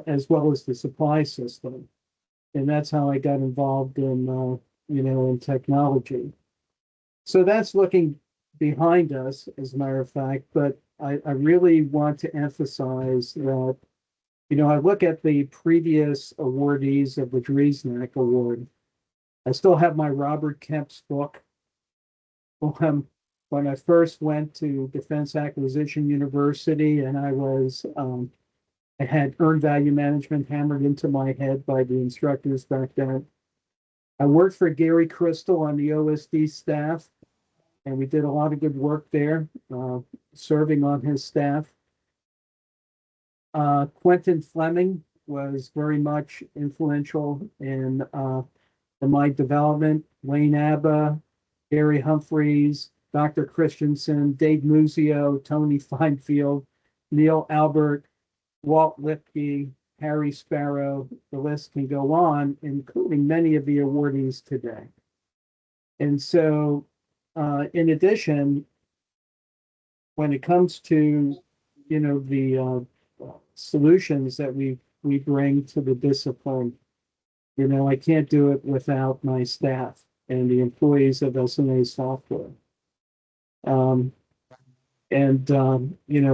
as well as the supply system. And that's how I got involved in, in technology. So that's looking behind us, as a matter of fact, but I really want to emphasize that, I look at the previous awardees of the Driesnack Award. I still have my Robert Kemp's book. When I first went to Defense Acquisition University and I had earned value management hammered into my head by the instructors back then. I worked for Gary Crystal on the OSD staff, and we did a lot of good work there, serving on his staff. Quentin Fleming was very much influential in my development. Wayne Abba, Gary Humphreys, Dr. Christensen, Dave Muzio, Tony Feinfield, Neil Albert, Walt Lipke, Harry Sparrow, the list can go on, including many of the awardees today. And so, in addition, when it comes to, the solutions that we bring to the discipline, I can't do it without my staff and the employees of SMA Software.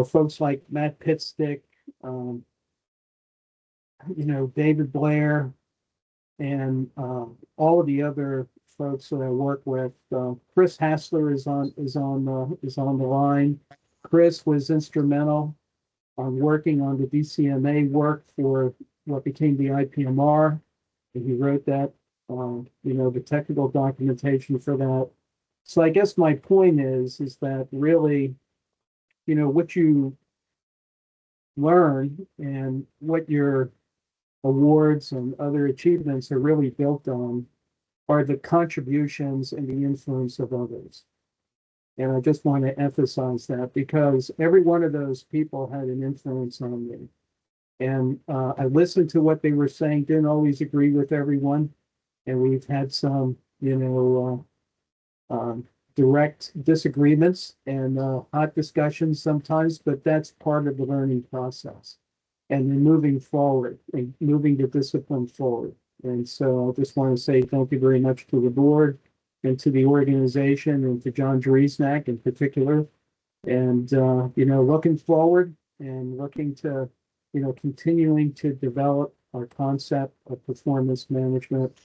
Folks like Matt Pitstick, David Blair, and all of the other folks that I work with. Chris Hassler is on the line. Chris was instrumental on working on the DCMA work for what became the IPMR. And he wrote that, the technical documentation for that. So I guess my point is that really, what you learn and what your awards and other achievements are really built on are the contributions and the influence of others. And I just want to emphasize that because every one of those people had an influence on me. And I listened to what they were saying, didn't always agree with everyone. And we've had some, direct disagreements and hot discussions sometimes, but that's part of the learning process. And then moving forward, and moving the discipline forward. And so I just want to say thank you very much to the board and to the organization and to John Driesnack in particular. And, looking forward and looking to, continuing to develop our concept of performance management.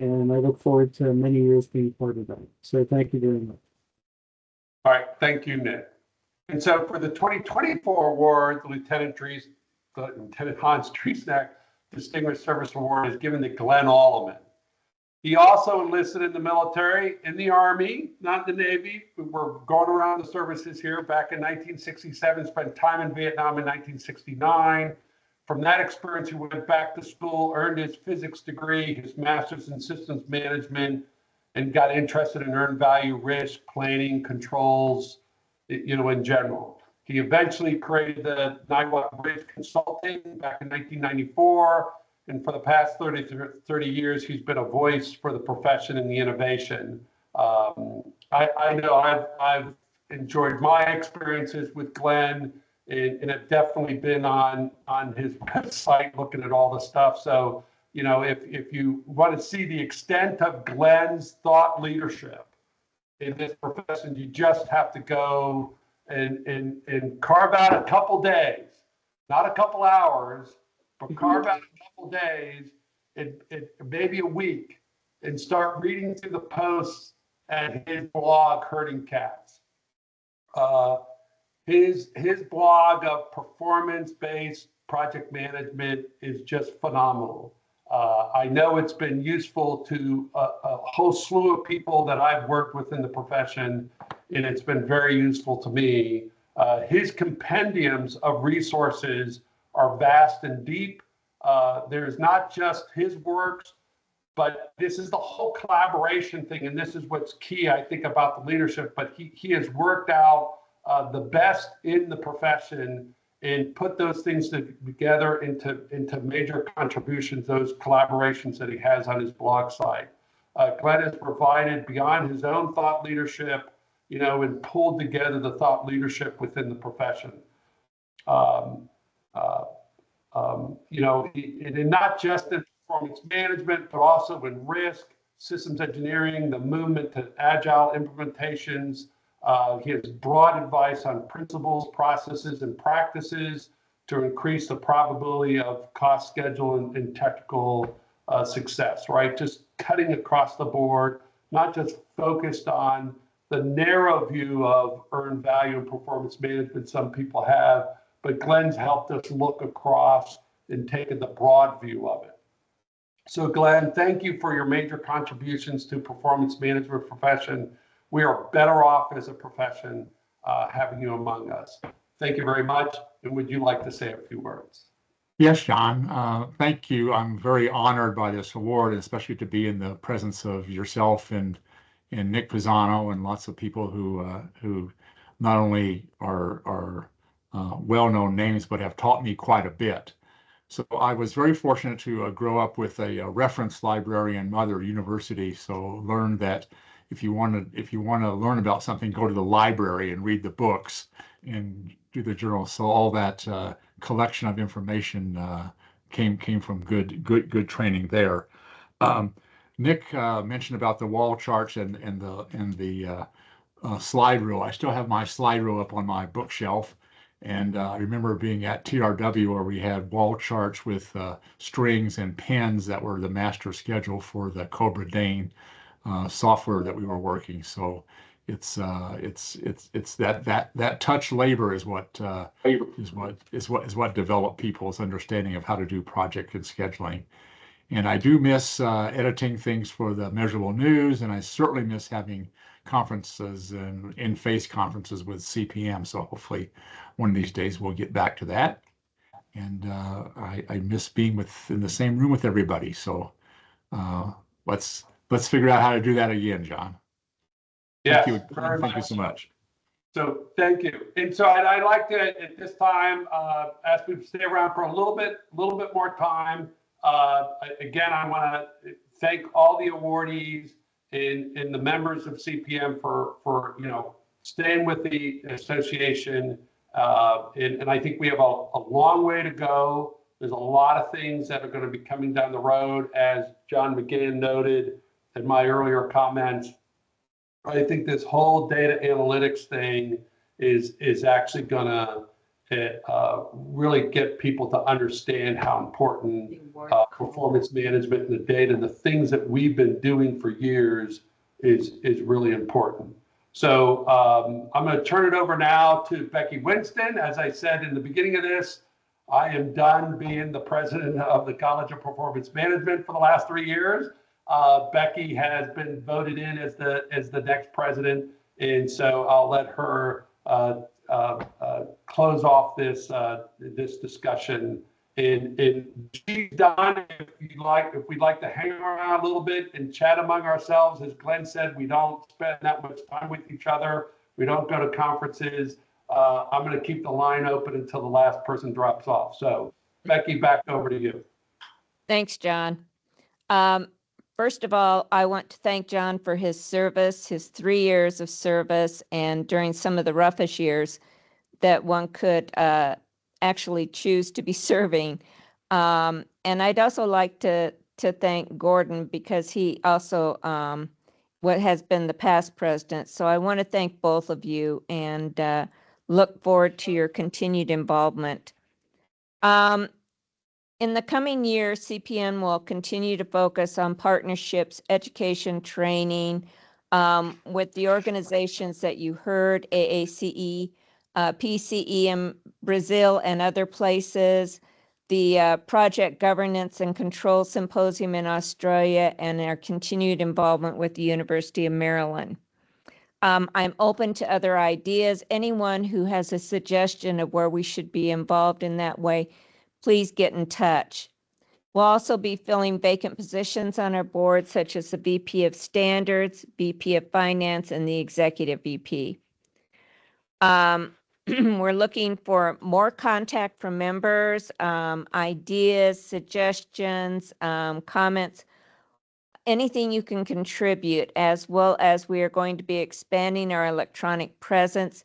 And I look forward to many years being part of that. So thank you very much. All right, thank you, Nick. And so for the 2024 award, Lieutenant Hans Driesnack Distinguished Service Award is given to Glenn Alleman. He also enlisted in the military, in the Army, not in the Navy. We're going around the services here. Back in 1967, spent time in Vietnam in 1969. From that experience, he went back to school, earned his physics degree, his master's in systems management, and got interested in earned value risk, planning, controls, in general. He eventually created the 9-Watt Bridge Consulting back in 1994. And for the past 30 years, he's been a voice for the profession and the innovation. I know I've enjoyed my experiences with Glenn and have definitely been on his website looking at all the stuff. So, if you want to see the extent of Glenn's thought leadership in this profession, you just have to go and carve out a couple days, not a couple hours, but carve out a couple days, and maybe a week, and start reading through the posts at his blog, Herding Cats. his blog of performance-based project management is just phenomenal. I know it's been useful to a whole slew of people that I've worked with in the profession, and it's been very useful to me. His compendiums of resources are vast and deep. There's not just his works, but this is the whole collaboration thing, and this is what's key, I think, about the leadership. But he has worked out the best in the profession and put those things together into major contributions, those collaborations that he has on his blog site. Glenn has provided beyond his own thought leadership, and pulled together the thought leadership within the profession. And not just in performance management, but also in risk, systems engineering, the movement to agile implementations. He has broad advice on principles, processes, and practices to increase the probability of cost, schedule, and technical success, right? Just cutting across the board, not just focused on the narrow view of earned value and performance management some people have, but Glenn's helped us look across and taken the broad view of it. So Glenn, thank you for your major contributions to performance management profession. We are better off as a profession having you among us. Thank you very much. And would you like to say a few words? Yes, John. Thank you. I'm very honored by this award, especially to be in the presence of yourself and Nick Pisano and lots of people who not only are well-known names, but have taught me quite a bit. So I was very fortunate to grow up with a reference librarian mother university. So learned that if you want to learn about something, go to the library and read the books and do the journals. So all that collection of information came from good training there. Nick mentioned about the wall charts and the slide rule. I still have my slide rule up on my bookshelf. And I remember being at TRW where we had wall charts with strings and pens that were the master schedule for the Cobra Dane software that we were working. So it's that touch labor is what developed people's understanding of how to do project and scheduling. And I do miss editing things for the Measurable News, and I certainly miss having conferences and in-face conferences with CPM. So hopefully one of these days we'll get back to that. And I miss being in the same room with everybody. So let's figure out how to do that again, John. Yes, thank you so much. So thank you. And so I'd like to, at this time, ask people to stay around for a little bit more time. Again, I want to thank all the awardees and the members of CPM for staying with the association. And I think we have a long way to go. There's a lot of things that are going to be coming down the road, as John McGann noted in my earlier comments. I think this whole data analytics thing is actually going to really get people to understand how important performance management and the data and the things that we've been doing for years is really important. So I'm going to turn it over now to Becky Winston. As I said in the beginning of this, I am done being the president of the College of Performance Management for the last 3 years. Becky has been voted in as the next president, and so I'll let her close off this discussion. And she's done. If we'd like to hang around a little bit and chat among ourselves, as Glenn said, we don't spend that much time with each other. We don't go to conferences. I'm going to keep the line open until the last person drops off. So, Becky, back over to you. Thanks, John. First of all, I want to thank John for his service, his 3 years of service, and during some of the roughest years that one could actually choose to be serving. And I'd also like to thank Gordon, because he also what has been the past president. So I want to thank both of you and look forward to your continued involvement. In the coming year, CPM will continue to focus on partnerships, education, training with the organizations that you heard, AACE, PCE in Brazil and other places, the Project Governance and Control Symposium in Australia, and our continued involvement with the University of Maryland. I'm open to other ideas. Anyone who has a suggestion of where we should be involved in that way, please get in touch. We'll also be filling vacant positions on our board, such as the VP of Standards, VP of Finance, and the Executive VP. We're looking for more contact from members, ideas, suggestions, comments, anything you can contribute, as well as we are going to be expanding our electronic presence,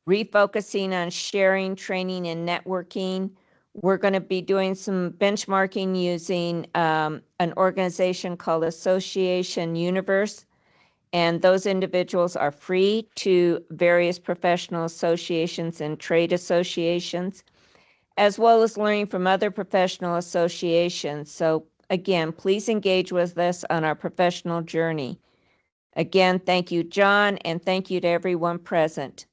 refocusing on sharing, training, and networking. We're going to be doing some benchmarking using an organization called Association Universe. And those individuals are free to various professional associations and trade associations, as well as learning from other professional associations. So again, please engage with us on our professional journey. Again, thank you, John, and thank you to everyone present.